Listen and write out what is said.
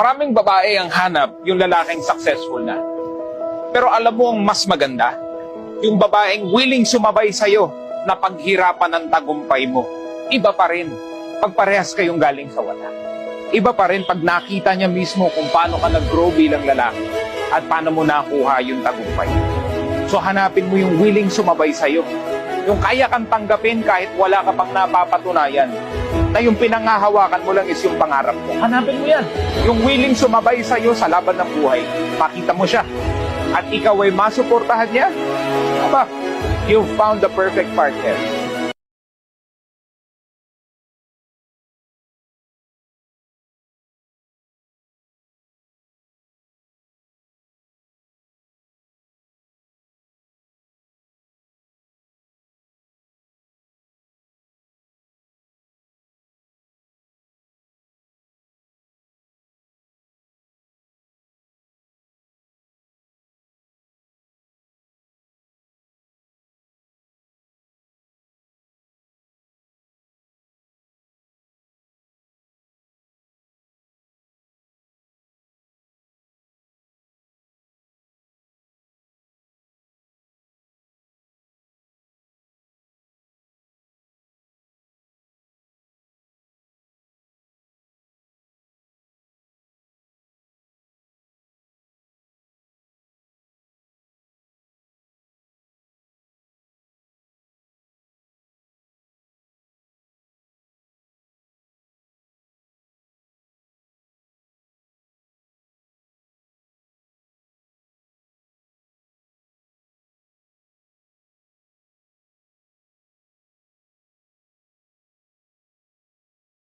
Maraming babae ang hanap yung lalaking successful na. Pero alam mo ang mas maganda? Yung babaeng willing sumabay sa'yo na paghirapan ng tagumpay mo. Iba pa rin pag parehas kayong galing sa wala. Iba pa rin pag nakita niya mismo kung paano ka nag-grow bilang lalaki at paano mo nakuha yung tagumpay. So hanapin mo yung willing sumabay sa'yo. Yung kaya kang tanggapin kahit wala ka pang napapatunayan. Na yung pinangahawakan mo lang is yung pangarap mo. Hanapin mo yan. Yung willing sumabay sa'yo sa laban ng buhay. Makita mo siya. At ikaw ay masuportahan niya. Aba, you've found the perfect partner.